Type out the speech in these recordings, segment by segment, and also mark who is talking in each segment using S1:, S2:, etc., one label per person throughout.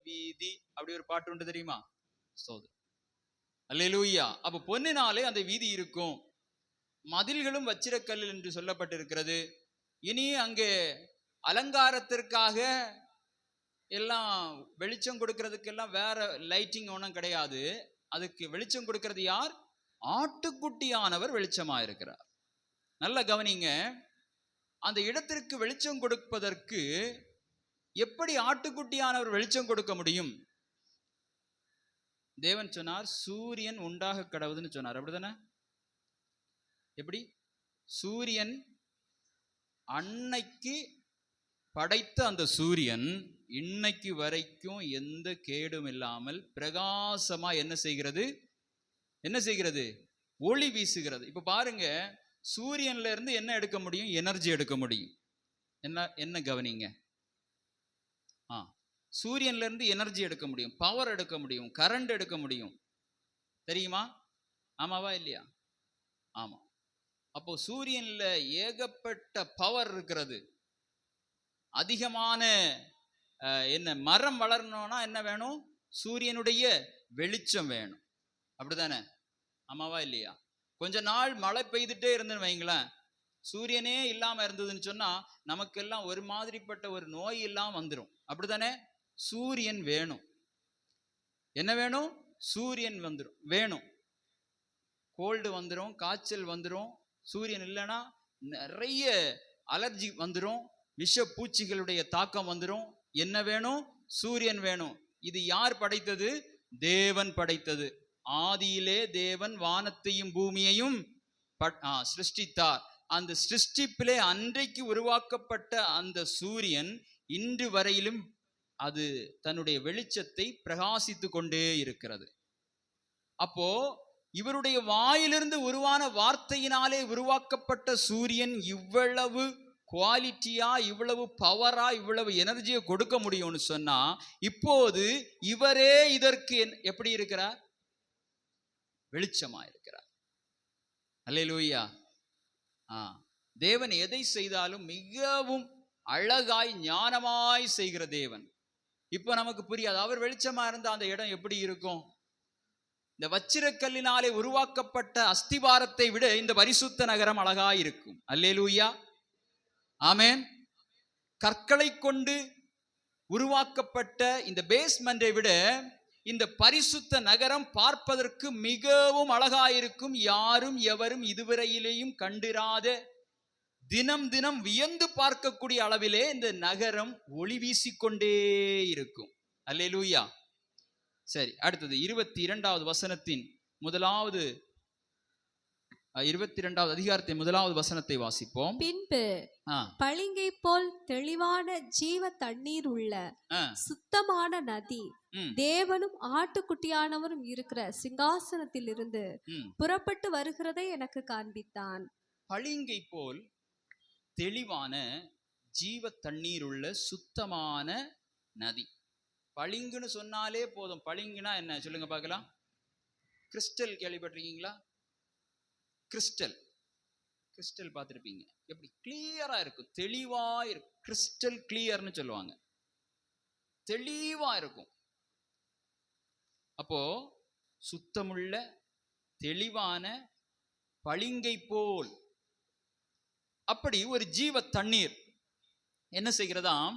S1: வீதி, அப்படி ஒரு பாட்டு உண்டு தெரியுமா? ஸ்தோத்திரம், அல்லேலூயா. அப்ப பொன்னினாலே அந்த வீதி இருக்கும். மதில்களும் வச்சிரக்கல் என்று சொல்லப்பட்டிருக்கிறது. இனி அங்கே அலங்காரத்திற்காக எல்லாம் வெளிச்சம் கொடுக்கறதுக்கெல்லாம் வேற லைட்டிங் ஒன்றும் கிடையாது. அதுக்கு வெளிச்சம் கொடுக்கிறது யார்? ஆட்டுக்குட்டியானவர் வெளிச்சமா இருக்கிறார். நல்ல கவனிங்க, அந்த இடத்திற்கு வெளிச்சம் கொடுப்பதற்கு எப்படி ஆட்டுக்குட்டியானவர் வெளிச்சம் கொடுக்க முடியும்? தேவன் சொன்னார், சூரியன் உண்டாக கடவுதுன்னு சொன்னார். அப்படிதானே? எப்படி? சூரியன் அன்னைக்கு படைத்த அந்த சூரியன் இன்னைக்கு வரைக்கும் எந்த கேடும் இல்லாமல் பிரகாசமா என்ன செய்கிறது? என்ன செய்கிறது? ஒளி வீசுகிறது. இப்ப பாருங்க, சூரியன்ல இருந்து என்ன எடுக்க முடியும்? எனர்ஜி எடுக்க முடியும். என்ன கவனிங்க, சூரியன்ல இருந்து எனர்ஜி எடுக்க முடியும், பவர் எடுக்க முடியும், கரண்ட் எடுக்க முடியும். தெரியுமா? ஆமாவா இல்லையா? ஆமா. அப்போ சூரியன்ல ஏகப்பட்ட பவர் இருக்கிறது. அதிகமான என்ன மரம் வளரணும்னா என்ன வேணும்? சூரியனுடைய வெளிச்சம் வேணும். அப்படிதானே? ஆமாவா இல்லையா? கொஞ்ச நாள் மழை பெய்துட்டே இருந்துன்னு வைங்களேன், சூரியனே இல்லாம இருந்ததுன்னு சொன்னா நமக்கெல்லாம் ஒரு மாதிரிப்பட்ட ஒரு நோய் எல்லாம் வந்துடும். அப்படித்தானே? சூரியன் வேணும். என்ன வேணும்? சூரியன் வந்துடும், வேணும். கோல்டு வந்துடும், காய்ச்சல் வந்துடும். சூரியன் இல்லைன்னா நிறைய அலர்ஜி வந்துடும், விஷ பூச்சிகளுடைய தாக்கம் வந்துடும். என்ன வேணும்? சூரியன் வேணும். இது யார் படைத்தது? தேவன் படைத்தது. ஆதியிலே தேவன் வானத்தையும் பூமியையும் சிருஷ்டித்தார். அந்த சிருஷ்டிப்பிலே அன்றைக்கு உருவாக்கப்பட்ட அந்த சூரியன் இன்று வரையிலும் அது தன்னுடைய வெளிச்சத்தை பிரகாசித்து கொண்டே இருக்கிறது. அப்போ இவருடைய வாயிலிருந்து உருவான வார்த்தையினாலே உருவாக்கப்பட்ட சூரியன் இவ்வளவு குவாலிட்டியா, இவ்வளவு பவரா, இவ்வளவு எனர்ஜியை கொடுக்க முடியும்னு சொன்னா, இப்போது இவரே இதற்கு எப்படி இருக்கிறார்? வெளிச்சமா இருக்கிறார். அல்லேலூயா. தேவன் எதை செய்தாலும் மிகவும் அழகாய் ஞானமாய் செய்கிற தேவன். இப்போ நமக்கு புரியாது, அவர் வெளிச்சமா இருந்த அந்த இடம் எப்படி இருக்கும்? இந்த வச்சிரக்கல்லினாலே உருவாக்கப்பட்ட அஸ்திவாரத்தை விட இந்த பரிசுத்த நகரம் அழகாய் இருக்கும். அல்லேலூயா, ஆமென். கற்களை கொண்டு உருவாக்கப்பட்ட இந்த பேஸ்மெண்டை விட இந்த பரிசுத்த நகரம் பார்ப்பதற்கு மிகவும் அழகாயிருக்கும். யாரும் எவரும் இதுவரையிலேயும் கண்டிராத, தினம் தினம் வியந்து பார்க்கக்கூடிய அளவிலே இந்த நகரம் ஒளி வீசிக்கொண்டே இருக்கும். அல்லேலூயா. சரி, அடுத்தது 22வது வசனத்தின் முதலாவது 22வது அதிகாரத்தின் முதலாவது வசனத்தை வாசிப்போம்.
S2: பின்பு பளிங்கை போல் தெளிவான ஜீவ தண்ணீர் உள்ள சுத்தமான நதி தேவனும் ஆட்டுக்குட்டியானவரும் இருக்கிற சிங்காசனத்தில் இருந்து புறப்பட்டு வருகிறதை எனக்கு காண்பித்தான்.
S1: பளிங்கை போல் தெளிவான ஜீவ தண்ணீர் உள்ள சுத்தமான நதி. பளிங்குன்னு சொன்னாலே போதும். பளிங்குனா என்ன சொல்லுங்க பார்க்கலாம்? கிறிஸ்டல் கேள்விப்பட்டிருக்கீங்களா? கிறிஸ்டல் பார்த்துருப்பீங்க. எப்படி கிளியரா இருக்கும், தெளிவா இருக்கும். கிறிஸ்டல் கிளியர்னு சொல்லுவாங்க, தெளிவா இருக்கும். அப்போ சுத்தமுள்ள தெளிவான பளிங்கை போல் அப்படி ஒரு ஜீவ தண்ணீர் என்ன செய்கிறதாம்?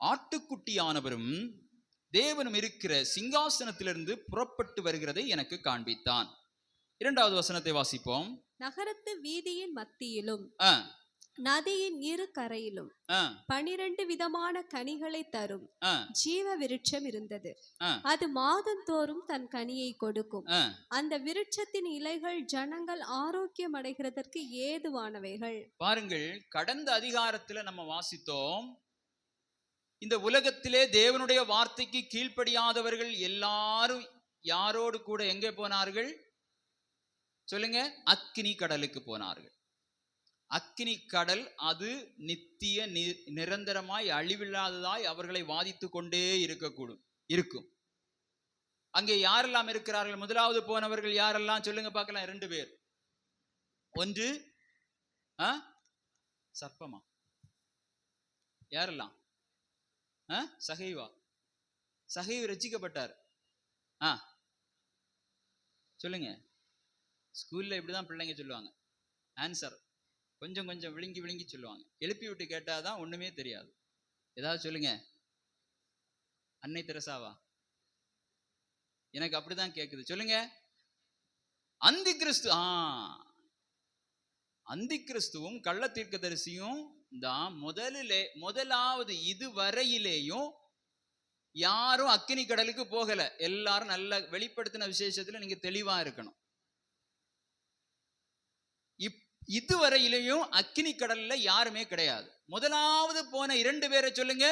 S1: ஆட்டுக்குட்டியானவரும் தேவனும் இருக்கிற சிங்காசனத்திலிருந்து புறப்பட்டு வருகிறதை எனக்கு காண்பித்தான். 2வது வசனத்தை வாசிப்போம்.
S2: நகரத்து வீதியின் மத்தியிலும் நதியின் இரு கரையிலும் 12 விதமான கனிகளை தரும் ஜீவ விருட்சம் இருந்தது. அது மாதந்தோறும் தன் கனியை கொடுக்கும். அந்த விருட்சத்தின் இலைகள் ஜனங்கள் ஆரோக்கியம் அடைகிறதற்கு ஏதுவானவைகள்.
S1: பாருங்கள், கடந்த அதிகாரத்துல நம்ம வாசித்தோம், இந்த உலகத்திலே தேவனுடைய வார்த்தைக்கு கீழ்ப்படியாதவர்கள் எல்லாரும் யாரோடு கூட எங்கே போனார்கள்? சொல்லுங்க. அக்கினி கடலுக்கு போனார்கள். அக்கினி கடல் அது நித்திய நிரந்தரமாய் அழிவில்லாததாய் அவர்களை வாதித்து கொண்டே இருக்கும். அங்கே யாரெல்லாம் இருக்கிறார்கள்? முதலாவது போனவர்கள் யாரெல்லாம் சொல்லுங்க பார்க்கலாம்? 2 பேர். ஒன்று சர்ப்பமா? யாரெல்லாம்? சகைவா? சகைவு ரட்சிக்கப்பட்டார். சொல்லுங்க. ஸ்கூல்ல இப்படிதான் பிள்ளைங்க சொல்லுவாங்க. ஆன்சர் கொஞ்சம் கொஞ்சம் விழுங்கி விழுங்கி சொல்லுவாங்க. எழுப்பி விட்டு கேட்டாதான் ஒண்ணுமே தெரியாது. ஏதாவது சொல்லுங்க. அன்னை தெரசாவா? எனக்கு அப்படிதான் கேக்குது. சொல்லுங்க. அந்தி கிறிஸ்து. அந்தி கிறிஸ்துவும் கள்ள தீர்க்கதரிசியும் தான் முதலாவது இதுவரையிலேயும் யாரும் அக்கினி கடலுக்கு போகல. எல்லாரும் நல்ல வெளிப்படுத்தின விசேஷத்துல நீங்க தெளிவா இருக்கணும். இதுவரையிலையும் அக்கினி கடல்ல யாருமே கிடையாது. முதலாவது போன 2 பேரை சொல்லுங்க.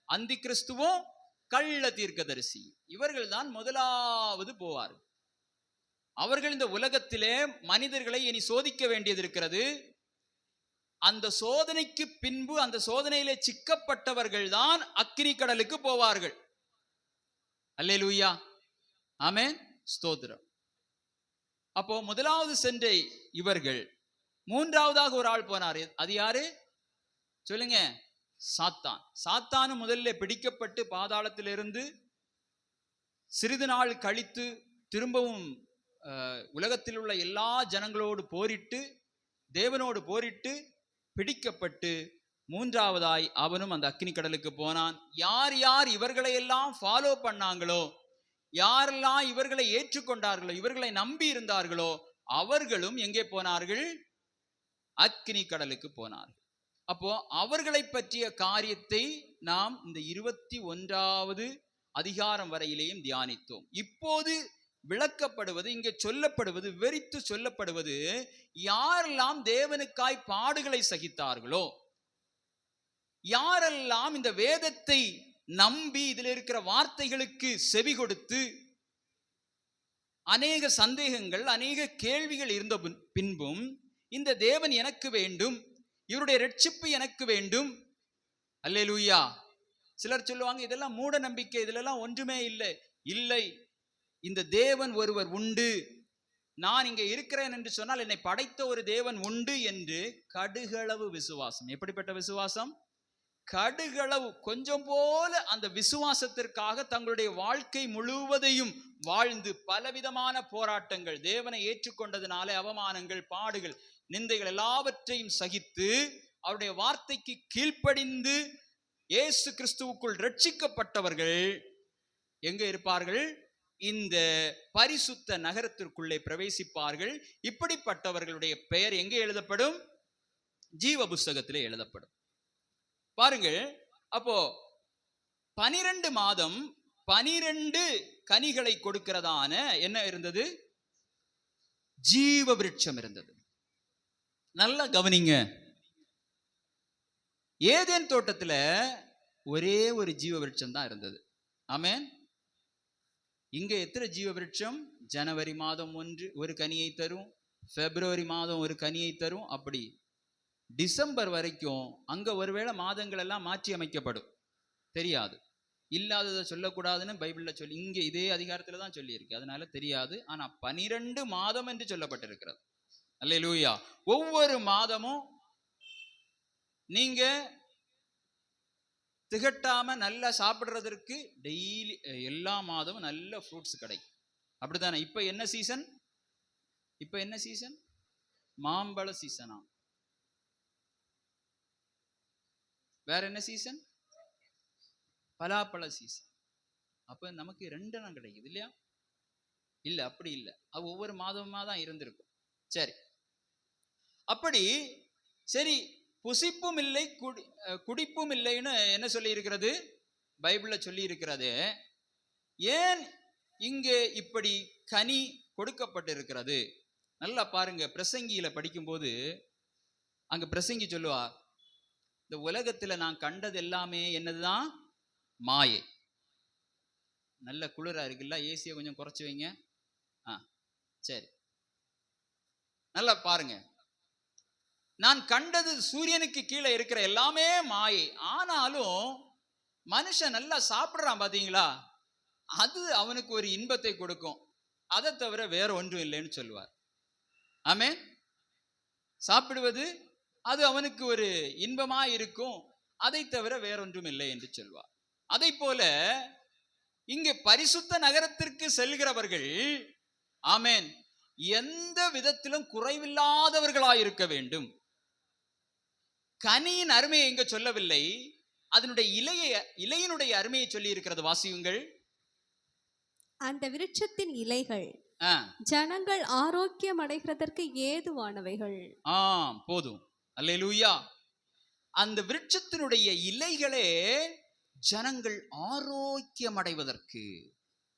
S1: அந்தி கிறிஸ்துவும் கள்ள தீர்க்கதரிசி. இவர்கள் தான் முதலாவது போவார். அவர்கள் இந்த உலகத்திலே மனிதர்களை இனி சோதிக்க வேண்டியது இருக்கிறது. அந்த சோதனைக்கு பின்பு அந்த சோதனையிலே சிக்கப்பட்டவர்கள் தான் அக்கினி கடலுக்கு போவார்கள். அல்லேலூயா, ஆமென், ஸ்தோத்திரம். அப்போ முதலாவது சென்ற இவர்கள், மூன்றாவதாக ஒரு ஆள் போனார். அது யாரு சொல்லுங்க? சாத்தான். சாத்தானு முதல்ல பிடிக்கப்பட்டு பாதாளத்திலிருந்து சிறிது நாள் கழித்து திரும்பவும் உலகத்தில் உள்ள எல்லா ஜனங்களோடு போரிட்டு தேவனோடு போரிட்டு பிடிக்கப்பட்டு மூன்றாவதாய் அவனும் அந்த அக்கினி கடலுக்கு போனான். யார் யார் இவர்களை எல்லாம் ஃபாலோ பண்ணாங்களோ, யாரெல்லாம் இவர்களை ஏற்றுக்கொண்டார்களோ, இவர்களை நம்பி இருந்தார்களோ, அவர்களும் எங்கே போனார்கள்? அக்கினி கடலுக்கு போனார்கள். அப்போ அவர்களை பற்றிய காரியத்தை நாம் இந்த 21வது அதிகாரம் வரையிலேயும் தியானித்தோம். இப்போது விளக்கப்படுவது, இங்கே சொல்லப்படுவது, விவரித்து சொல்லப்படுவது, யாரெல்லாம் தேவனுக்காய் பாடுகளை சகித்தார்களோ, யாரெல்லாம் இந்த வேதத்தை நம்பி இதில் இருக்கிற வார்த்தைகளுக்கு செவி கொடுத்து அநேக சந்தேகங்கள் அநேக கேள்விகள் இருந்த பின்பும் இந்த தேவன் எனக்கு வேண்டும், இவருடைய ரட்சிப்பு எனக்கு வேண்டும். அல்லேலூயா. சிலர் சொல்லுவாங்க இதெல்லாம் மூட நம்பிக்கை, இதெல்லாம் ஒன்றுமே இல்லை. இல்லை, இந்த தேவன் ஒருவர் உண்டு, நான் இங்கே இருக்கிறேன் என்று சொன்னால் என்னை படைத்த ஒரு தேவன் உண்டு என்று கடுகளவு விசுவாசம். எப்படிப்பட்ட விசுவாசம்? கடுகளவு, கொஞ்சம் போல அந்த விசுவாசத்திற்காக தங்களுடைய வாழ்க்கை முழுவதையும் வாழ்ந்து பலவிதமான போராட்டங்கள், தேவனை ஏற்றுக்கொண்டதினாலே அவமானங்கள், பாடுகள், நிந்தைகள் எல்லாவற்றையும் சகித்து அவருடைய வார்த்தைக்கு கீழ்ப்படிந்து இயேசு கிறிஸ்துவுக்குள் ரட்சிக்கப்பட்டவர்கள் எங்க இருப்பார்கள்? இந்த பரிசுத்த நகரத்திற்குள்ளே பிரவேசிப்பார்கள். இப்படிப்பட்டவர்களுடைய பெயர் எங்கே எழுதப்படும்? ஜீவ புஸ்தகத்திலே எழுதப்படும். பாருங்கள், அப்போ 12 மாதம் 12 கனிகளை கொடுக்கிறதான என்ன இருந்தது? ஜீவ விருட்சம் இருந்தது. நல்லா கவனிங்க. ஏதேன் தோட்டத்துல ஒரே ஒரு ஜீவ விருட்சம் தான் இருந்தது. ஆமென். இங்க எத்தனை ஜீவ விருட்சம்? ஜனவரி மாதம் ஒரு கனியை தரும், பிப்ரவரி மாதம் ஒரு கனியை தரும், அப்படி டிசம்பர் வரைக்கும். அங்க ஒருவேளை மாதங்கள் எல்லாம் மாற்றி அமைக்கப்படும், தெரியாது. இல்லாததை சொல்லக்கூடாதுன்னு பைபிள்ல சொல்லி, இங்க இதே அதிகாரத்துல தான் சொல்லி இருக்கு, அதனால தெரியாது. ஆனா 12 மாதம் என்று சொல்லப்பட்டிருக்கிறது. அல்லேலூயா. ஒவ்வொரு மாதமும் நீங்க திகட்டாம நல்லா சாப்பிடுறதற்கு டெய்லி எல்லா மாதமும் நல்ல ஃப்ரூட்ஸ் கிடைக்கும். அப்படித்தானே? இப்ப என்ன சீசன்? இப்ப என்ன சீசன்? மாம்பழ சீசனா? வேற என்ன சீசன்? பலாப்பழ சீசன். அப்ப நமக்கு 2 எண்ணம் கிடைக்குது இல்லையா? இல்ல, அப்படி இல்லை. அது ஒவ்வொரு மாதமா தான் இருந்திருக்கும். சரி, அப்படி சரி, புசிப்பும் இல்லை குடிப்பும் இல்லைன்னு என்ன சொல்லி இருக்கிறது? பைபிள்ல சொல்லி இருக்கிறது. ஏன் இங்கே இப்படி கனி கொடுக்கப்பட்டிருக்கிறது? நல்லா பாருங்க. பிரசங்கியில படிக்கும்போது அங்க பிரசங்கி சொல்லுவா, இந்த உலகத்துல நான் கண்டது எல்லாமே என்னதுதான்? மாயை. நல்ல குளிரா இருக்குல்ல, ஏசியை கொஞ்சம் குறைச்சு வைங்க. சரி, நல்லா பாருங்க. நான் கண்டது சூரியனுக்கு கீழே இருக்கிற எல்லாமே மாயை. ஆனாலும் மனுஷன் நல்லா சாப்பிடுறான் பாத்தீங்களா, அது அவனுக்கு ஒரு இன்பத்தை கொடுக்கும். அதை தவிர வேற ஒன்றும் இல்லைன்னு சொல்லுவார். ஆமென். சாப்பிடுவது அது அவனுக்கு ஒரு இன்பமா இருக்கும், அதை தவிர வேறொன்றும் இல்லை என்று சொல்வார். அதை போல இங்கே பரிசுத்த நகரத்திற்கு செல்கிறவர்கள் ஆமென் எந்த விதத்திலும் குறைவில்லாதவர்களாய் இருக்க வேண்டும். கனியின் அருமையை இங்க சொல்லவில்லை, அதனுடைய இலையினுடைய அருமையை சொல்லி இருக்கிறது. வாசியுங்கள்.
S2: அந்த விருட்சத்தின் இலைகள் ஜனங்கள் ஆரோக்கியம் அடைகிறதற்கு ஏதுவானவைகள்.
S1: போதும். அல்லேலூயா. அந்த விருட்சத்தினுடைய இலைகளே ஜனங்கள் ஆரோக்கியம் அடைவதற்கு.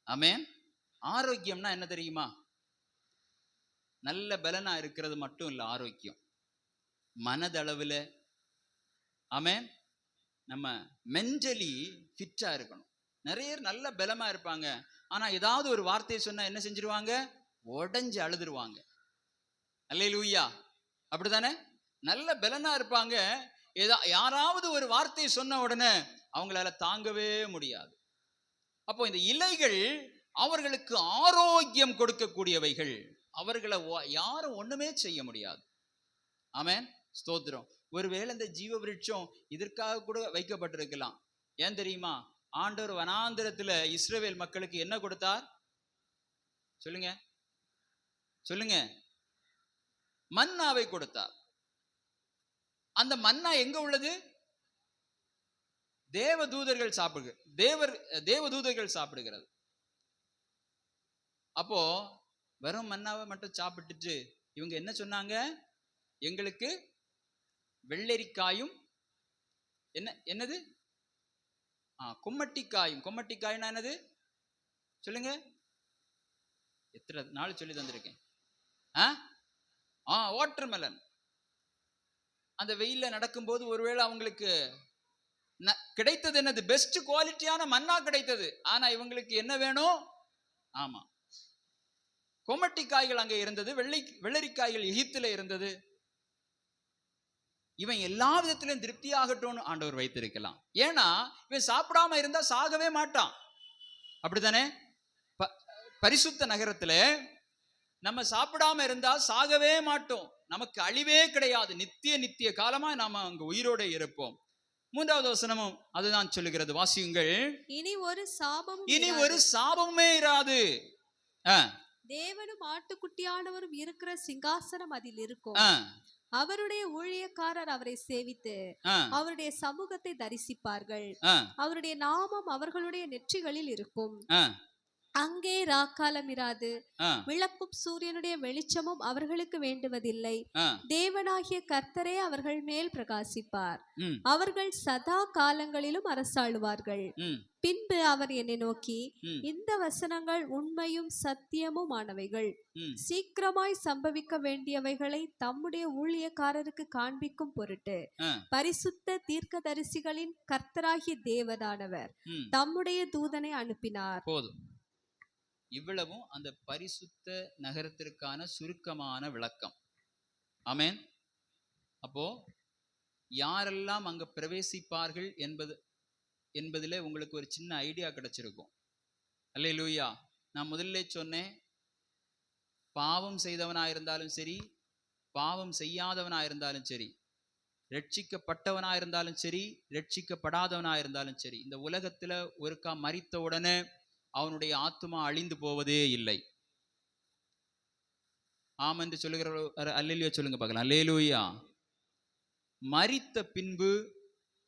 S1: ஆமென். ஆரோக்கியம்னா என்ன தெரியுமா? நல்ல பலனா இருக்கிறது மட்டும் இல்ல ஆரோக்கியம், மனதளவில் ஆமென் நம்ம மென்டலி ஃபிட்டா இருக்கணும். நிறைய நல்ல பலமா இருப்பாங்க, ஆனா ஏதாவது ஒரு வார்த்தையை சொன்னா என்ன செஞ்சிருவாங்க? உடஞ்சு அழுதுருவாங்க. அல்லேலூயா. அப்படித்தானே? நல்ல பலனா இருப்பாங்க, யாராவது ஒரு வார்த்தையை சொன்ன உடனே அவங்களால தாங்கவே முடியாது. அப்போ இந்த இலைகள் அவர்களுக்கு ஆரோக்கியம் கொடுக்கக்கூடியவைகள். அவர்களை யாரும் ஒண்ணுமே செய்ய முடியாது. ஆமென். ஸ்தோத்திரம். ஒருவேளை இந்த ஜீவ விருட்சம் இதற்காக கூட வைக்கப்பட்டிருக்கலாம். ஏன் தெரியுமா? ஆண்டவர் வனாந்திரத்துல இஸ்ரவேல் மக்களுக்கு என்ன கொடுத்தார்? சொல்லுங்க சொல்லுங்க. மன்னாவை கொடுத்தார். அந்த மன்னா எங்க உள்ளது? தேவதூதர்கள் சாப்பிடுகிறது. அப்போ வெறும் மன்னாவை மட்டும் சாப்பிட்டுட்டு இவங்க என்ன சொன்னாங்க? எங்களுக்கு வெள்ளரிக்காயும் என்னது கும்மட்டிக்காயும் என்னது சொல்லுங்க. எத்தனை நாள் சொல்லி தந்திருக்கேன். வாட்டர்மெலன். அந்த வெயில்ல நடக்கும்போது ஒருவேளை அவங்களுக்கு கிடைத்தது என்னது? பெஸ்ட் குவாலிட்டியான மன்னா கிடைத்தது. ஆனா இவங்களுக்கு என்ன வேணும்? ஆமா, கொமட்டிக்காய்கள் அங்கே இருந்தது, வெள்ளரிக்காய்கள் எகிப்தில இருந்தது. இவன் எல்லா விதத்திலும் திருப்தியாகட்டும் ஆண்டவர் வைத்திருக்கலாம். ஏன்னா இவன் சாப்பிடாம இருந்தா சாகவே மாட்டான். அப்படித்தானே? பரிசுத்த நகரத்துல நம்ம சாப்பிடாம இருந்தா சாகவே மாட்டோம். நமக்கு அழிவே கிடையாது. நித்திய காலமா நாம அங்க உயிரோட இருப்போம். 3வது வசனமும் அதுதான் சொல்லுகிறது. வாசியுங்கள்.
S2: இனி ஒரு
S1: சாபமுமே இராது.
S2: தேவனும் ஆட்டுக்குட்டியானவரும் இருக்கிற சிங்காசனம் அதில் இருக்கும். அவருடைய ஊழியக்காரர் அவரை சேவித்து அவருடைய சமூகத்தை தரிசிப்பார்கள். அவருடைய நாமம் அவர்களுடைய நெற்றிகளில் இருக்கும். அங்கே ராக்காலம் இராது, விளக்கும் சூரியனுடைய வெளிச்சமும் அவர்களுக்கு வேண்டுவதில்லை. தேவனாகிய கர்த்தரே அவர்கள் மேல் பிரகாசிப்பார். அவர்கள் சதா காலங்களிலும் அரசாளுவார்கள். பின்பு அவர் என்னை நோக்கி, இந்த வசனங்கள் உண்மையும் சத்தியமும் ஆனவைகள், சீக்கிரமாய் சம்பவிக்க வேண்டியவைகளை தம்முடைய ஊழியக்காரருக்கு காண்பிக்கும் பொருட்டு பரிசுத்த தீர்க்கதரிசிகளின் கர்த்தராகிய தேவனானவர் தம்முடைய தூதனை அனுப்பினார்.
S1: போதும். இவ்வளவும் அந்த பரிசுத்த நகரத்திற்கான சுருக்கமான விளக்கம். ஆமென். அப்போ யாரெல்லாம் அங்க பிரவேசிப்பார்கள் என்பதிலே உங்களுக்கு ஒரு சின்ன ஐடியா கிடைச்சிருக்கும். அல்லேலூயா. நான் முதல்ல சொன்னேன், பாவம் செய்தவனாயிருந்தாலும் சரி, பாவம் செய்யாதவனாயிருந்தாலும் சரி, ரட்சிக்கப்பட்டவனாயிருந்தாலும் சரி, ரட்சிக்கப்படாதவனாயிருந்தாலும் சரி, இந்த உலகத்துல ஒருக்கா மரித்த உடனே அவனுடைய ஆத்துமா அழிந்து போவதே இல்லை. ஆம் என்று சொல்லுகிற அல்லேலூயா சொல்லுங்க பார்க்கலாம். அல்லேலூயா. மரித்த பின்பு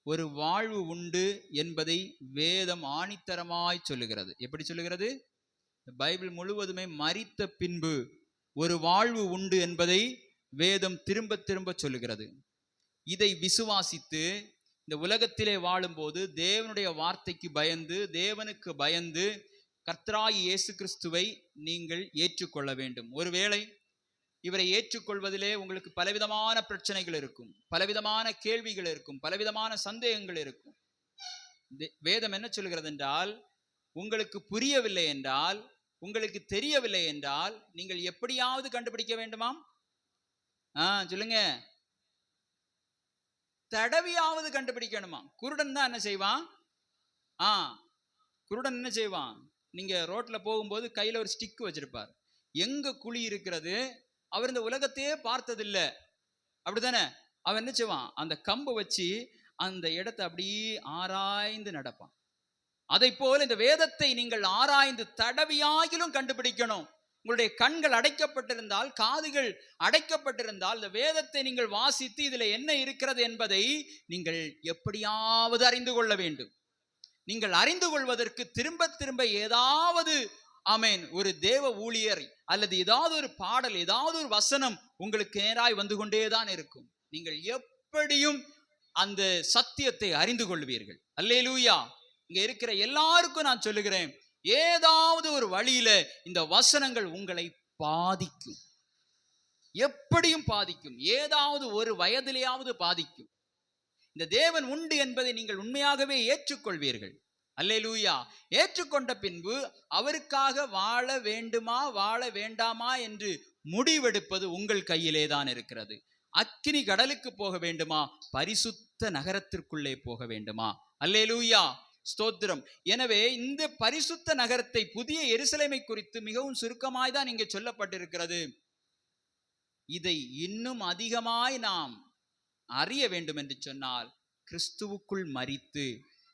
S1: ஒரு வாழ்வு உண்டு என்பதை வேதம் ஆணித்தரமாய் சொல்லுகிறது. எப்படி சொல்லுகிறது? பைபிள் முழுவதுமே மரித்த பின்பு ஒரு வாழ்வு உண்டு என்பதை வேதம் திரும்ப திரும்ப சொல்லுகிறது. இதை விசுவாசித்து இந்த உலகத்திலே வாழும்போது தேவனுடைய வார்த்தைக்கு பயந்து, தேவனுக்கு பயந்து கர்த்தராகிய இயேசு கிறிஸ்துவை நீங்கள் ஏற்றுக்கொள்ள வேண்டும். ஒருவேளை இவரை ஏற்றுக்கொள்வதிலே உங்களுக்கு பலவிதமான பிரச்சனைகள் இருக்கும், பலவிதமான கேள்விகள் இருக்கும், பலவிதமான சந்தேகங்கள் இருக்கும். வேதம் என்ன சொல்கிறது என்றால், உங்களுக்கு புரியவில்லை என்றால், உங்களுக்கு தெரியவில்லை என்றால் நீங்கள் எப்படியாவது கண்டுபிடிக்க வேண்டுமாம். சொல்லுங்க. தடவியாவது கண்டுபிடிக்கணுமா? குருடன் தான் என்ன செய்வான்? குருடன் என்ன செய்வான்? நீங்க ரோட்ல போகும்போது கையில ஒரு ஸ்டிக் வச்சிருப்பார். எங்க குழி இருக்கிறது? அவர் இந்த உலகத்தையே பார்த்ததில்லை. அப்படித்தானே? அவன் என்ன செய்வான்? அந்த கம்பை வச்சு அந்த இடத்தை அப்படியே ஆராய்ந்து நடப்பான். அதை போல இந்த வேதத்தை நீங்கள் ஆராய்ந்து தடவியாகிலும் கண்டுபிடிக்கணும். உங்களுடைய கண்கள் அடைக்கப்பட்டிருந்தால், காதுகள் அடைக்கப்பட்டிருந்தால், இந்த வேதத்தை நீங்கள் வாசித்து இதுல என்ன இருக்கிறது என்பதை நீங்கள் எப்படியாவது அறிந்து கொள்ள வேண்டும். நீங்கள் அறிந்து கொள்வதற்கு திரும்ப திரும்ப ஏதாவது ஒரு தேவ ஊழியர் அல்லது ஏதாவது ஒரு பாடல், ஏதாவது ஒரு வசனம் உங்களுக்கு நேராய் வந்து கொண்டேதான் இருக்கும். நீங்கள் எப்படியும் அந்த சத்தியத்தை அறிந்து கொள்வீர்கள். அல்லேலூயா. இங்க இருக்கிற எல்லாருக்கும் நான் சொல்லுகிறேன், ஏதாவது ஒரு வழியில இந்த வசனங்கள் உங்களை பாதிக்கும், எப்படியும் பாதிக்கும், ஏதாவது ஒரு வயதிலேயாவது பாதிக்கும். இந்த தேவன் உண்டு என்பதை நீங்கள் உண்மையாகவே ஏற்றுக்கொள்வீர்கள். அல்லேலூயா. ஏற்றுக்கொண்ட பின்பு அவருக்காக வாழ வேண்டுமா வாழ வேண்டாமா என்று முடிவெடுப்பது உங்கள் கையிலே தான் இருக்கிறது. அக்கினி கடலுக்கு போக வேண்டுமா, பரிசுத்த நகரத்திற்குள்ளே போக வேண்டுமா? அல்லேலூயா, ஸ்தோத்திரம். எனவே இந்த பரிசுத்த நகரத்தை, புதிய எருசலேமை குறித்து மிகவும் சுருக்கமாய் தான் இங்கே சொல்லப்பட்டிருக்கிறது. இதை இன்னும் அதிகமாய் நாம் அறிய வேண்டும் என்று சொன்னால், கிறிஸ்துவுக்குள் மரித்து,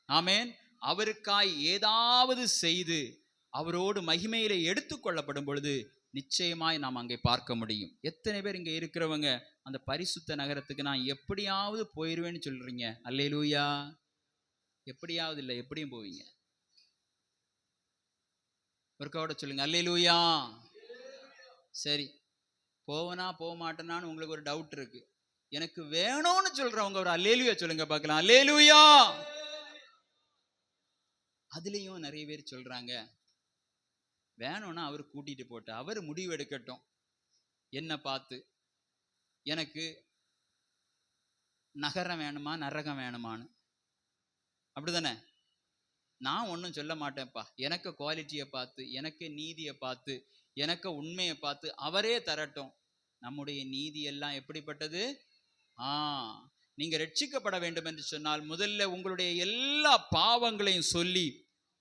S1: ஆமென், அவருக்காய் ஏதாவது செய்து அவரோடு மகிமையிலே எடுத்துக்கொள்ளப்படும் பொழுது நிச்சயமாய் நாம் அங்கே பார்க்க முடியும். எத்தனை பேர் இங்க இருக்கிறவங்க அந்த பரிசுத்த நகரத்துக்கு நான் எப்படியாவது போயிருவேன்னு சொல்றீங்க? அல்லேலூயா. எப்படியாவது இல்லை, எப்படியும் போவீங்க. ஒருக்காவோட சொல்லுங்க அல்லேலூயா. சரி, போவனா போக மாட்டேனான்னு உங்களுக்கு ஒரு டவுட் இருக்கு. எனக்கு வேணும்னு சொல்றவங்க ஒரு அல்லேலூயா சொல்லுங்க பார்க்கலாம். அல்லேலூயா. அதுலயும் நிறைய பேர் சொல்றாங்க, வேணும்னா அவர் கூட்டிட்டு போட்டு அவர் முடிவு எடுக்கட்டும் என்ன பார்த்து, எனக்கு நகரம் வேணுமா நரகம் வேணுமான்னு. அப்படிதானே? நான் ஒன்றும் சொல்ல மாட்டேன்ப்பா, எனக்கு குவாலிட்டியை பார்த்து, எனக்கு நீதியை பார்த்து, எனக்கு உண்மையை பார்த்து அவரே தரட்டும். நம்முடைய நீதி எல்லாம் எப்படிப்பட்டது? நீங்க ரட்சிக்கப்பட வேண்டும் என்று சொன்னால் முதல்ல உங்களுடைய எல்லா பாவங்களையும் சொல்லி,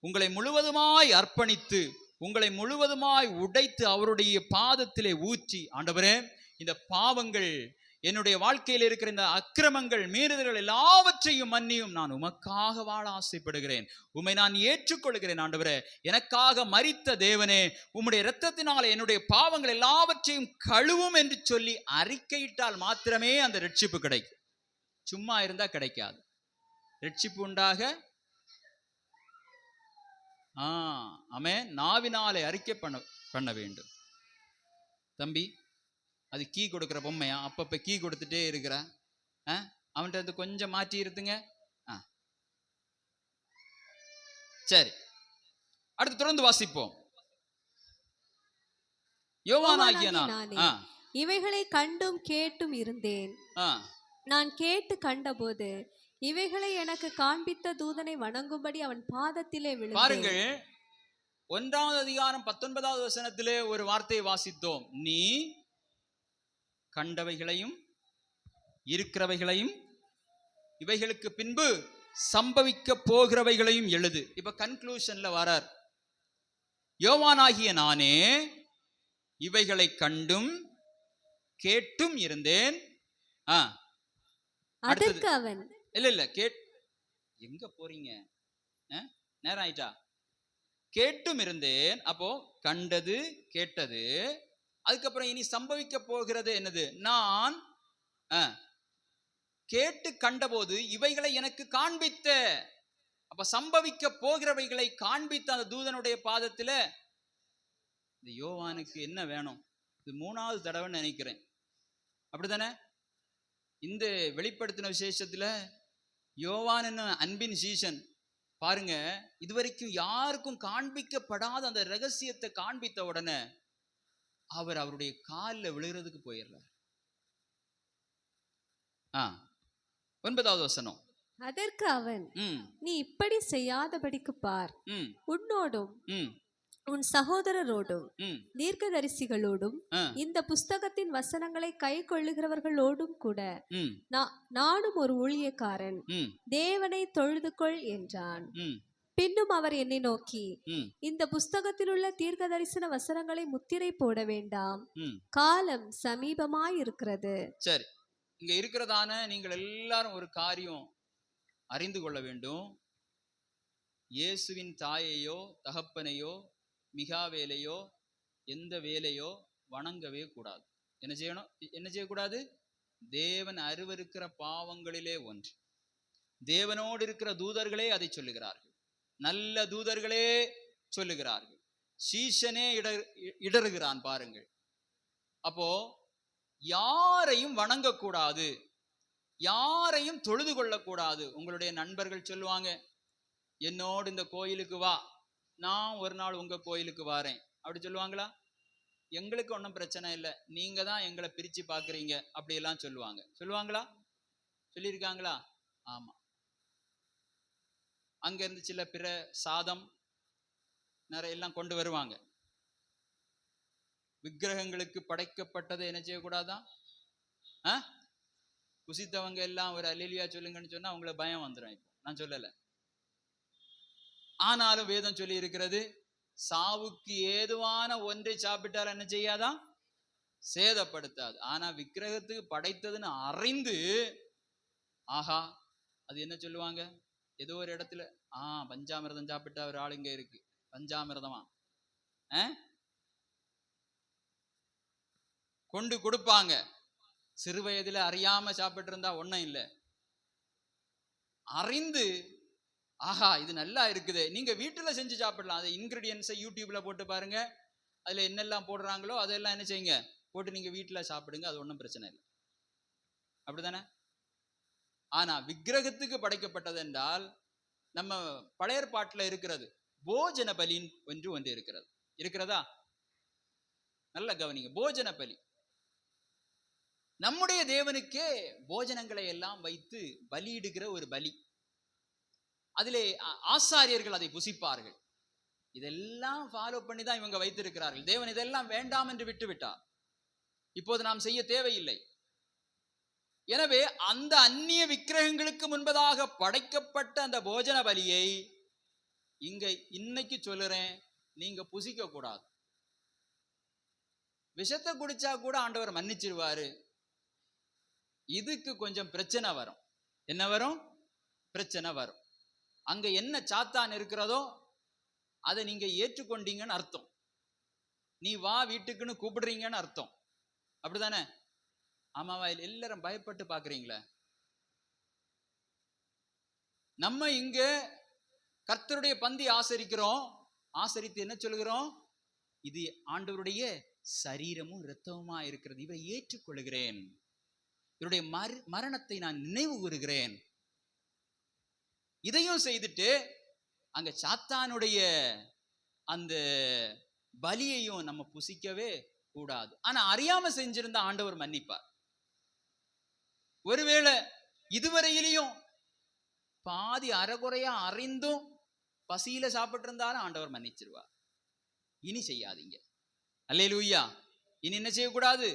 S1: உங்களை முழுவதுமாய் அர்ப்பணித்து, உங்களை முழுவதுமாய் உடைத்து அவருடைய பாதத்திலே ஊற்றி, ஆண்டவரே இந்த பாவங்கள், என்னுடைய வாழ்க்கையில் இருக்கிற இந்த அக்கிரமங்கள், மீறுதல்கள் எல்லாவற்றையும் மன்னியும், நான் உமக்காக வாழ ஆசைப்படுகிறேன், உம்மை நான் ஏற்றுக்கொள்கிறேன் ஆண்டவரே, எனக்காக மரித்த தேவனே, உம்முடைய இரத்தத்தினால என்னுடைய பாவங்கள் எல்லாவற்றையும் கழுவும் என்று சொல்லி அறிக்கையிட்டால் மாத்திரமே அந்த ரட்சிப்பு கிடைக்கும். சும்மா இருந்தா கிடைக்காது. ரட்சிப்பு உண்டாக ஆமென், நாவினாலே அறிக்கை பண்ண வேண்டும். தம்பி, அது கீ கொடுக்கிற பொம்மையா? அப்பப்ப கீ கொடுத்துட்டே இருக்கிற அவன்கிட்ட கொஞ்சம் மாற்றி இருத்துங்க. சரி, அடுத்து தொடர்ந்து வாசிப்போம். யோவானாகிய நான்
S2: இவைகளை கண்டும் கேட்டும் இருந்தேன். நான் கேட்டு கண்டபோது இவைகளை எனக்கு காண்பித்த தூதனை வணங்கும்படி அவன் பாதத்திலே விழுந்தேன்.
S1: பாருங்கள், 1ஆம் அதிகாரம் 19வது வசனத்திலே ஒரு வார்த்தையை வாசித்தோம். நீ கண்டவைகளையும் இருக்கிறவைகளையும் இவைகளுக்கு பின்பு சம்பவிக்க போகிறவைகளையும் எழுது. இப்ப கன்க்ளூஷன்ல வரார். யோவானாகிய நானே இவைகளை கண்டும் கேட்டும் இருந்தேன்.
S2: அதற்கு அவன்,
S1: இல்ல எங்க போறீங்க? நேரம் ஆயிட்டா. கேட்டும் இருந்தேன். அப்போ கண்டது, கேட்டது, அதுக்கப்புறம் இனி சம்பவிக்க போகிறது என்னது? நான் கேட்டு கண்டபோது இவைகளை எனக்கு காண்பித்த, அப்ப சம்பவிக்க போகிறவைகளை காண்பித்த அந்த தூதனுடைய பாதத்துல இந்த யோவானுக்கு என்ன வேணும்? இது 3வது தடவைன்னு நினைக்கிறேன், அப்படித்தானே? இந்த வெளிப்படுத்தின விசேஷத்துல யோவான் என்ன அன்பின் சீசன் பாருங்க, இதுவரைக்கும் யாருக்கும் காண்பிக்கப்படாத அந்த ரகசியத்தை காண்பித்த உடனே அவர் அவருடைய காலில் விழுகிறதுக்கு போயிடுறார். 9வது வசனம்.
S2: அதற்கு அவன், நீ இப்படி செய்யாதபடிக்கு பார், உன்னோடும் உன் சகோதரரோடும் தீர்க்கதரிசிகளோடும் இந்த புஸ்தகத்தின் வசனங்களை கை கொள்ளுகிறவர்களோடும் கூட நானும் ஒரு ஊழியக்காரன், தேவனை தொழுது கொள் என்றான். பின்னும் அவர் என்னை நோக்கி, இந்த புஸ்தகத்தில் உள்ள தீர்க்க தரிசன வசனங்களை முத்திரை போட வேண்டாம், காலம் சமீபமாய் இருக்கிறது.
S1: சரி, இங்க இருக்கிறதான நீங்கள் எல்லாரும் ஒரு காரியம் அறிந்து கொள்ள வேண்டும். இயேசுவின் தாயையோ தகப்பனையோ மிகாவேலையோ எந்த வேலையோ வணங்கவே கூடாது. என்ன செய்யணும்? என்ன செய்யக்கூடாது? தேவன் அருவருக்கிற பாவங்களிலே ஒன்று. தேவனோடு இருக்கிற தூதர்களே அதை சொல்லுகிறார்கள், நல்ல தூதர்களே சொல்லுகிறார்கள், சீஷனே இடறுகிறான் பாருங்கள். அப்போ யாரையும் வணங்கக்கூடாது, யாரையும் தொழுது கொள்ளக்கூடாது. உங்களுடைய நண்பர்கள் சொல்லுவாங்க, என்னோடு இந்த கோயிலுக்கு வா, நான் ஒரு நாள் உங்க கோயிலுக்கு வாரேன், அப்படி சொல்லுவாங்களா? எங்களுக்கு ஒன்றும் பிரச்சனை இல்லை, நீங்க தான் எங்களை பிரிச்சு பாக்குறீங்க, அப்படியெல்லாம் சொல்லுவாங்க. சொல்லுவாங்களா? சொல்லியிருக்காங்களா? ஆமா. அங்க இருந்து சில பிற சாதம் நிறைய எல்லாம் கொண்டு வருவாங்க. விக்கிரகங்களுக்கு படைக்கப்பட்டதை என்ன செய்யக்கூடாதான்? குசித்தவங்க எல்லாம் ஒரு அல்லேலூயா சொல்லுங்கன்னு சொன்னா அவங்கள பயம் வந்துடும். இப்போ நான் சொல்லல, ஆனாலும் வேதம் சொல்லி இருக்கிறது, சாவுக்கு ஏதுவான ஒன்றை சாப்பிட்டால் என்ன செய்யாதான்? சேதப்படுத்தாது. ஆனா விக்கிரகத்துக்கு படைத்ததுன்னு அறிந்து, ஆஹா அது என்ன சொல்லுவாங்க, ஏதோ ஒரு இடத்துல பஞ்சாமிரதம் சாப்பிட்டா ஒரு ஆள் இங்க இருக்கு, பஞ்சாமிரதமா கொண்டு கொடுப்பாங்க. சிறு வயதுல அறியாம சாப்பிட்டு இருந்தா ஒன்னும் இல்லை, அறிந்து ஆஹா இது நல்லா இருக்குது, நீங்க வீட்டுல செஞ்சு சாப்பிடலாம். அது இன்கிரீடியன்ஸை யூடியூப்ல போட்டு பாருங்க, அதுல என்னெல்லாம் போடுறாங்களோ அதெல்லாம் என்ன செய்யுங்க, போட்டு நீங்க வீட்டுல சாப்பிடுங்க, அது ஒன்றும் பிரச்சனை இல்லை. அப்படித்தானே? ஆனா விக்கிரகத்துக்கு படைக்கப்பட்டது என்றால், நம்ம பழைய பாட்டுல இருக்கிறது போஜன பலி என்று ஒன்று இருக்கிறது. இருக்கிறதா? நல்ல கவனிங்க. போஜன பலி, நம்முடைய தேவனுக்கே போஜனங்களை எல்லாம் வைத்து பலியிடுகிற ஒரு பலி. அதிலே ஆசாரியர்கள் அதை புசிப்பார்கள். இதெல்லாம் ஃபாலோ பண்ணி தான் இவங்க வைத்திருக்கிறார்கள். தேவன் இதெல்லாம் வேண்டாம் என்று விட்டு விட்டார். இப்போது நாம் செய்ய தேவையில்லை. எனவே அந்த அந்நிய விக்கிரகங்களுக்கு முன்பதாக படைக்கப்பட்ட அந்த போஜன பலியை இங்க இன்னைக்கு சொல்லுறேன், நீங்க புசிக்க கூடாது. விஷத்தை குடிச்சா கூட ஆண்டவர் மன்னிச்சிருவாரு. இதுக்கு கொஞ்சம் பிரச்சனை வரும். என்ன வரும்? பிரச்சனை வரும். அங்க என்ன சாத்தான் இருக்கிறதோ அதை நீங்க ஏற்றுக்கொண்டீங்கன்னு அர்த்தம். நீ வா வீட்டுக்குன்னு கூப்பிடுறீங்கன்னு அர்த்தம். அப்படிதானே? ஆமாவா? எல்லாரும் பயப்பட்டு பாக்குறீங்களே. நம்ம இங்க கர்த்தருடைய பந்தி ஆசரிக்கிறோம், ஆசரித்து என்ன சொல்கிறோம்? இது ஆண்டவருடைய சரீரமும் இரத்தமுமா இருக்கிறது, இவை ஏற்றுக்கொள்கிறேன், இவருடைய மரணத்தை நான் நினைவு கூறுகிறேன். இதையும் செய்துட்டு அங்க சாத்தானுடைய அந்த பலியையும் நம்ம புசிக்கவே கூடாது. ஆனா அறியாம செஞ்சிருந்த ஆண்டவர் மன்னிப்பார். ஒருவேளை இதுவரையிலையும் பாதி அறகுறையா அறிந்தும் பசியில சாப்பிட்டு இருந்தாலும் ஆண்டவர் மன்னிச்சிருவார். இனி செய்யாதீங்க. அல்லேலூயா. இனி என்ன செய்யக்கூடாது?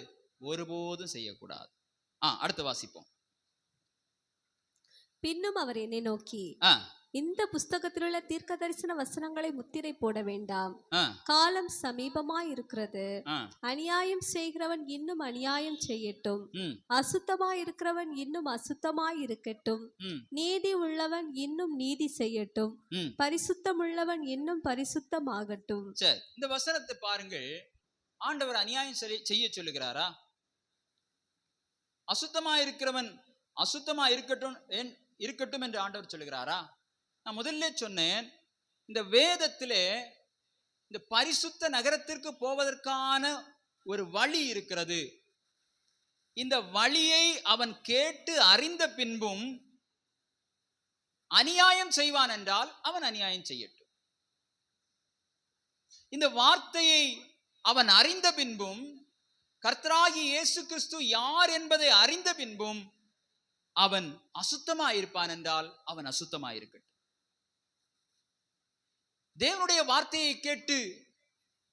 S1: ஒருபோதும் செய்யக்கூடாது. அடுத்து வாசிப்போம்.
S2: பின்னும் அவர் என்னை நோக்கி, இந்த புஸ்தகத்தில் உள்ள தீர்க்க தரிசன வசனங்களை முத்திரை போட வேண்டாம், காலம் சமீபமாய் இருக்கிறது, அநியாயம் செய்கிறவன் இன்னும் அநியாயம் செய்யட்டும், அசுத்தமாய் இருக்கிறவன் இன்னும் அசுத்தமாய் இருக்கட்டும், நீதி உள்ளவன் இன்னும் நீதி செய்யட்டும், பரிசுத்தம் உள்ளவன் இன்னும் பரிசுத்தமாகட்டும்.
S1: சரி, இந்த வசனத்தை பாருங்கள். ஆண்டவர் அநியாயம் செய்ய சொல்லுகிறாரா? அசுத்தமாய் இருக்கிறவன் அசுத்தமாய் இருக்கட்டும் என்று ஆண்டவர் சொல்லுகிறாரா? நான் முதல்ல சொன்னேன், இந்த வேதத்திலே இந்த பரிசுத்த நகரத்திற்கு போவதற்கான ஒரு வழி இருக்கிறது. இந்த வழியை அவன் கேட்டு அறிந்த பின்பும் அநியாயம் செய்வான் என்றால் அவன் அநியாயம் செய்யட்டும். இந்த வார்த்தையை அவன் அறிந்த பின்பும், கர்த்தராகிய இயேசு கிறிஸ்து யார் என்பதை அறிந்த பின்பும் அவன் அசுத்தமாயிருப்பான் என்றால் அவன் அசுத்தமாயிருக்கட்டும். தேவனுடைய வார்த்தையை கேட்டு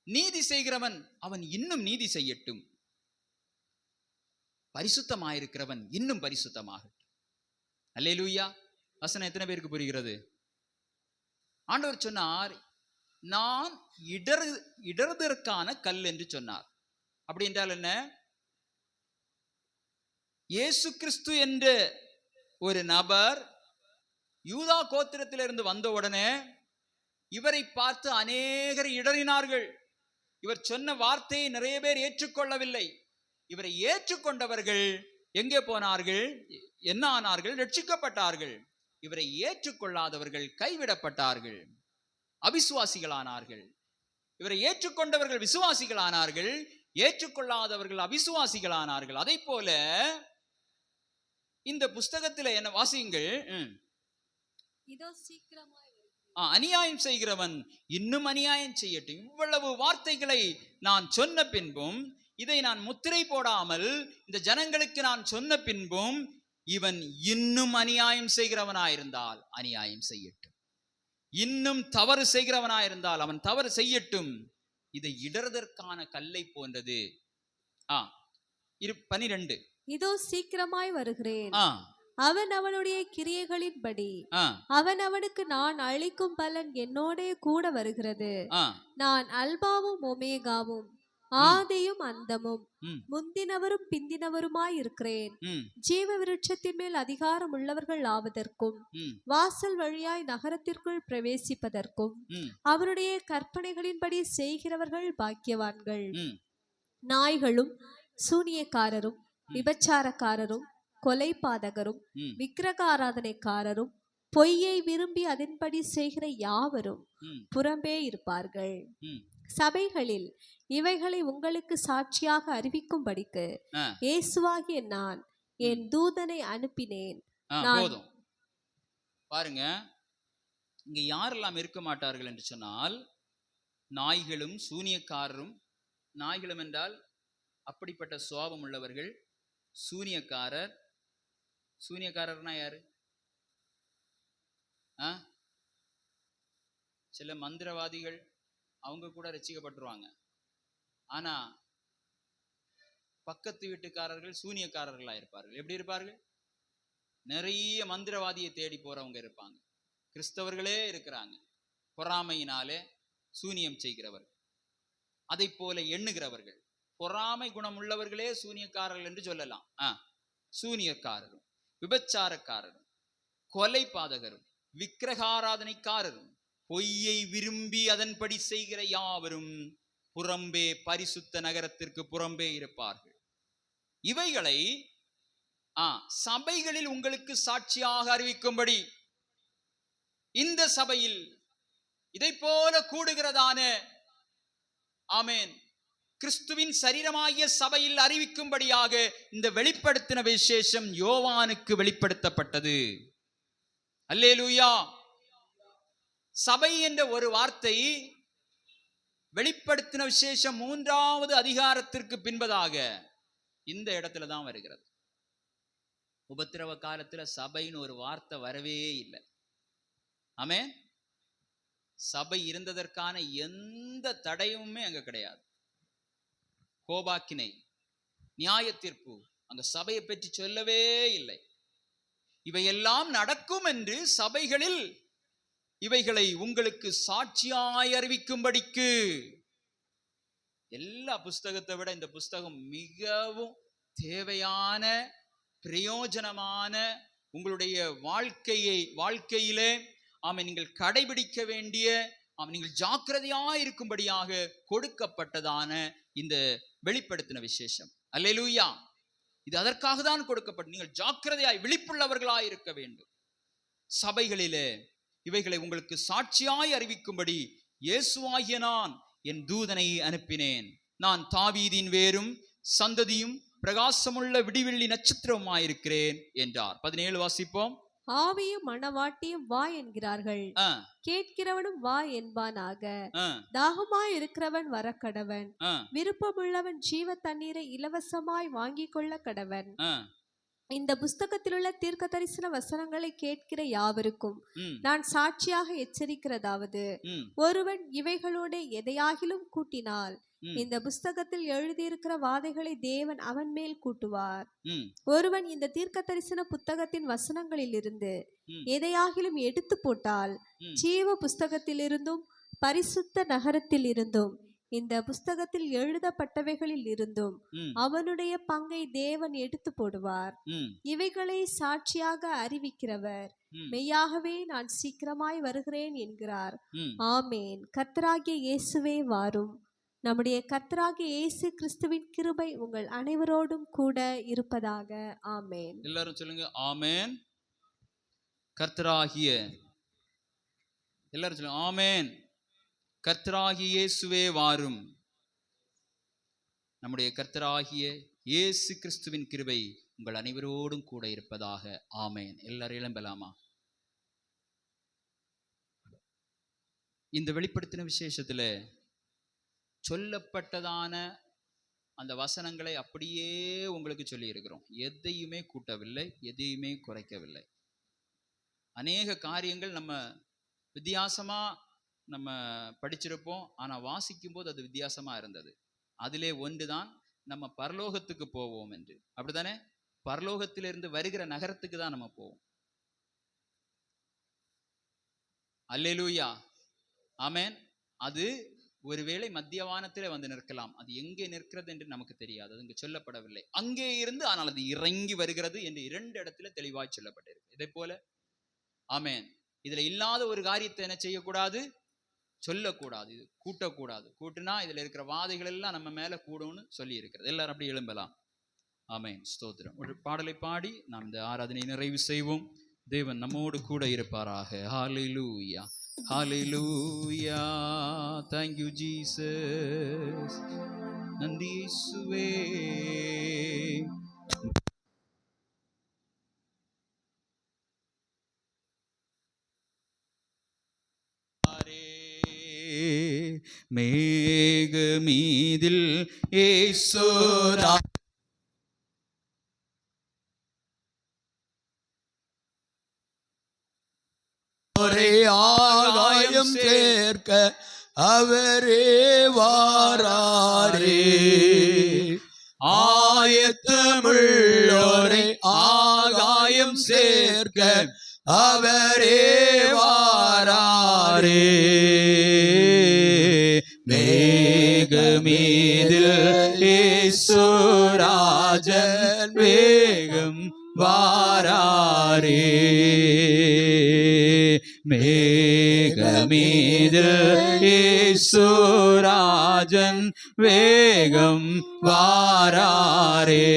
S1: நீதி செய்கிறவன் அவன் இன்னும் நீதி செய்யட்டும், பரிசுத்தமாயிருக்கிறவன் இன்னும் பரிசுத்தமாகட்டும். அல்லேலூயா. வசனம் எத்தனை பேருக்கு புரிகிறது? ஆண்டவர் சொன்னார், நான் இடறுதற்கான கல் என்று சொன்னார். அப்படி என்றால் என்ன? இயேசு கிறிஸ்து என்ற ஒரு நபர் யூதா கோத்திரத்திலிருந்து வந்த உடனே இவரை பார்த்து அநேகர் இடறினார்கள். இவர் சொன்ன வார்த்தையை நிறைய பேர் ஏற்றுக்கொள்ளவில்லை. இவரை ஏற்றுக்கொண்டவர்கள் எங்கே போனார்கள்? என்ன ஆனார்கள்? ரட்சிக்கப்பட்டார்கள். இவரை ஏற்றுக்கொள்ளாதவர்கள் கைவிடப்பட்டார்கள், அவிசுவாசிகளானார்கள். இவரை ஏற்றுக்கொண்டவர்கள் விசுவாசிகளானார்கள், ஏற்றுக்கொள்ளாதவர்கள் அவிசுவாசிகளானார்கள். அதை போல இந்த புஸ்தகத்தில் என்ன வாசியுங்கள்.
S2: இதோ சீக்கிரமாய்
S1: அநியாயம் செய்கிறவன் இன்னும் அநியாயம் செய்யட்டும். இவ்வளவு வார்த்தைகளை நான் சொன்ன பின்பும், இதை நான் முத்திரை போடாமல் இந்த ஜனங்களுக்கு நான் சொன்ன பின்பும், இவன் இன்னும் அநியாயம் செய்கிறவனாயிருந்தால் அநியாயம் செய்யட்டும், இன்னும் தவறு செய்கிறவனாயிருந்தால் அவன் தவறு செய்யட்டும். இதை இடறதற்கான கல்லை போன்றது. 12
S2: இதோ சீக்கிரமாய் வருகிறேன், அவன் அவனுடைய கிரியைகளின்படி அவன் அவனுக்கு நான் அளிக்கும் பலன் என்னோடே கூட வருகிறது. நான் அல்பாவும் ஒமேகாவும் ஆதியும் அந்தமும் முந்தினவரும் பிந்தினவருமாய் இருக்கிறேன். ஜீவ விருட்சத்தின் மேல் அதிகாரம் உள்ளவர்கள் ஆவதற்கும் வாசல் வழியாய் நகரத்திற்குள் பிரவேசிப்பதற்கும் அவருடைய கற்பனைகளின்படி செய்கிறவர்கள் பாக்கியவான்கள். நாய்களும் சூனியக்காரரும் விபச்சாரக்காரரும் கொலைபாதகரும் விக்கிரக ஆராதனைக்காரரும் பொய்யை விரும்பி அதன்படி செய்கிற யாவரும் புறம்பே இருப்பார்கள். சபைகளில் இவைகளை உங்களுக்கு சாட்சியாக அறிவிக்கும்படிக்கு இயேசுவாகிய நான் என் தூதனை அனுப்பினேன்.
S1: போதும் பாருங்க, இங்க யாரெல்லாம் இருக்க மாட்டார்கள் என்று சொன்னால், நாய்களும் சூனியக்காரரும். நாய்களும் என்றால் அப்படிப்பட்ட சுபாவம் உள்ளவர்கள். சூனியக்காரர், சூனியக்காரர்னா யாரு? சில மந்திரவாதிகள் அவங்க கூட ரட்சிக்கப்பட்டுருவாங்க. ஆனா பக்கத்து வீட்டுக்காரர்கள் சூனியக்காரர்களா இருப்பார்கள். எப்படி இருப்பார்கள்? நிறைய மந்திரவாதியை தேடி போறவங்க இருப்பாங்க. கிறிஸ்தவர்களே இருக்கிறாங்க. பொறாமையினாலே சூனியம் செய்கிறவர்கள், அதை போல எண்ணுகிறவர்கள், பொறாமை குணம் உள்ளவர்களே சூனியக்காரர்கள் என்று சொல்லலாம். சூனியக்காரரும் விபச்சாரக்காரரும் கொலைபாதகரும் விக்கிரகாராதனைக்காரரும் பொய்யை விரும்பி அதன்படி செய்கிற யாவரும் புறம்பே, பரிசுத்த நகரத்திற்கு புறம்பே இருப்பார்கள். இவைகளை சபைகளில் உங்களுக்கு சாட்சியாக அறிவிக்கும்படி இந்த சபையில் இதை போல கூடுகிறதான ஆமேன் கிறிஸ்துவின் சரீரமாகிய சபையில் அறிவிக்கும்படியாக இந்த வெளிப்படுத்தின விசேஷம் யோவானுக்கு வெளிப்படுத்தப்பட்டது. அல்லேலூயா. சபை என்ற ஒரு வார்த்தை வெளிப்படுத்தின விசேஷம் 3வது அதிகாரத்திற்கு பின்பதாக இந்த இடத்துல தான் வருகிறது. உபத்திரவ காலத்துல சபைன்னு ஒரு வார்த்தை வரவே இல்லை. ஆமென். சபை இருந்ததற்கான எந்த தடையுமே அங்க கிடையாது. கோபாக்கினை, நியாய தீர்ப்பு அங்க சபையை பற்றி சொல்லவே இல்லை. இவையெல்லாம் நடக்கும் என்று சபைகளில் இவைகளை உங்களுக்கு சாட்சியாய் அறிவிக்கும்படிக்கு. எல்லா புஸ்தகத்தை விட இந்த புஸ்தகம் மிகவும் தேவையான, பிரயோஜனமான, உங்களுடைய வாழ்க்கையிலே நீங்கள் கடைபிடிக்க வேண்டிய, நீங்கள் ஜாக்கிரதையாய் இருக்கும்படியாக கொடுக்கப்பட்டதான இந்த வெளிப்படுத்தின விசேஷம். அல்லேலூயா. இது அதற்காக தான் கொடுக்கப்பட்ட. நீங்கள் ஜாக்கிரதையாய் விழிப்புள்ளவர்களாய் இருக்க வேண்டும். சபைகளிலே இவைகளை உங்களுக்கு சாட்சியாய் அறிவிக்கும்படி இயேசுவாகிய நான் என் தூதனை அனுப்பினேன். நான் தாவீதின் வேரும் சந்ததியும் பிரகாசமுள்ள விடிவெள்ளி நட்சத்திரமாயிருக்கிறேன் என்றார். 17 வாசிப்போம்.
S2: ஆவியும் மணவாட்டியும் வா என்கிறார்கள், கேட்கிறவனும் வா என்பானாக. தாகமாய் இருக்கிறவன் வர கடவன், விருப்பமுள்ளவன் ஜீவ தண்ணீரை இலவசமாய் வாங்கிக் கொள்ள கடவன். இந்த புஸ்தகத்தில் உள்ள தீர்க்க தரிசன வசனங்களை கேட்கிற யாவருக்கும் நான் சாட்சியாக எச்சரிக்கிறதாவது, ஒருவன் இவைகளோட எதையாகிலும் கூட்டினால் இந்த புஸ்தகத்தில் எழுதியிருக்கிற வாதைகளை தேவன் அவன் மேல் கூட்டுவார். ஒருவன் இந்த தீர்க்க தரிசன புத்தகத்தின் வசனங்களில் இருந்து எதையாகிலும் எடுத்து போட்டால் ஜீவ புஸ்தகத்தில் இருந்தும் பரிசுத்த நகரத்தில் இருந்தும் இந்த புஸ்தகத்தில் எழுதப்பட்டவைகளில் இருந்தும் அவனுடைய பங்கை தேவன் எடுத்து போடுவார். இவைகளை சாட்சியாக அறிவிக்கிறவர் மெய்யாகவே நான் சீக்கிரமாய் வருகிறேன் என்கிறார். ஆமேன். கர்த்தராகிய இயேசுவே வாரும். நம்முடைய கர்த்தராகிய இயேசு கிறிஸ்துவின் கிருபை உங்கள் அனைவரோடும் கூட இருப்பதாக. ஆமேன்.
S1: எல்லாரும் சொல்லுங்க ஆமேன். கர்த்தராகிய, எல்லாரும் சொல்லுங்க ஆமேன். கர்த்தராகிய இயேசுவே வாரும். நம்முடைய கர்த்தராகிய இயேசு கிறிஸ்துவின் கிருபை உங்கள் அனைவரோடும் கூட இருப்பதாக. ஆமேன். எல்லாரும் எழும்பலாமா? இந்த வெளிப்படுத்தின விசேஷத்துல சொல்லப்பட்டதான அந்த வசனங்களை அப்படியே உங்களுக்கு சொல்லி இருக்கிறோம். எதையுமே கூட்டவில்லை, எதையுமே குறைக்கவில்லை. அநேக காரியங்கள் நம்ம வித்தியாசமா நம்ம படிச்சிருப்போம், ஆனா வாசிக்கும் போது அது வித்தியாசமா இருந்தது. அதிலே ஒன்றுதான் நம்ம பரலோகத்துக்கு போவோம் என்று. அப்படித்தானே? பரலோகத்திலிருந்து வருகிற நகரத்துக்கு தான் நம்ம போவோம். அல்லேலூயா, ஆமேன். அது ஒருவேளை மத்தியவானத்திலே வந்து நிற்கலாம். அது எங்கே நிற்கிறது என்று நமக்கு தெரியாது, அது இங்கு சொல்லப்படவில்லை. அங்கே இருந்து ஆனால் அது இறங்கி வருகிறது என்று 2 இடத்துல தெளிவாய் சொல்லப்பட்டிருக்கு. இதே போல ஆமேன், இதுல இல்லாத ஒரு காரியத்தை என்ன செய்யக்கூடாது? சொல்லக்கூடாது, இது கூட்டக்கூடாது. கூட்டுனா இதுல இருக்கிற வாதைகள் எல்லாம் நம்ம மேல கூடும்னு சொல்லி இருக்கிறது. எல்லாரும் அப்படி எழும்பலாம். ஆமேன். ஸ்தோத்திரம். ஒரு பாடலை பாடி நாம் இந்த ஆராதனை நிறைவு செய்வோம். தேவன் நம்மோடு கூட இருப்பாராக. ஹல்லேலூயா, ஹல்லேலூயா. Thank you Jesus. நன்றி இயேசுவே. மேகமீதில் ஏசோரா
S3: ஆகாயம் சேர்க்க அவரே வாராரே. ஆயத்தமுள்ளோரை ஆகாயம் சேர்க்க அவரே வாராரே. மேகமீதில் இயேசுராஜன் வேகம் வாராரே. மேகமீதில் இயேசுராஜன் வேகம் வாராரே.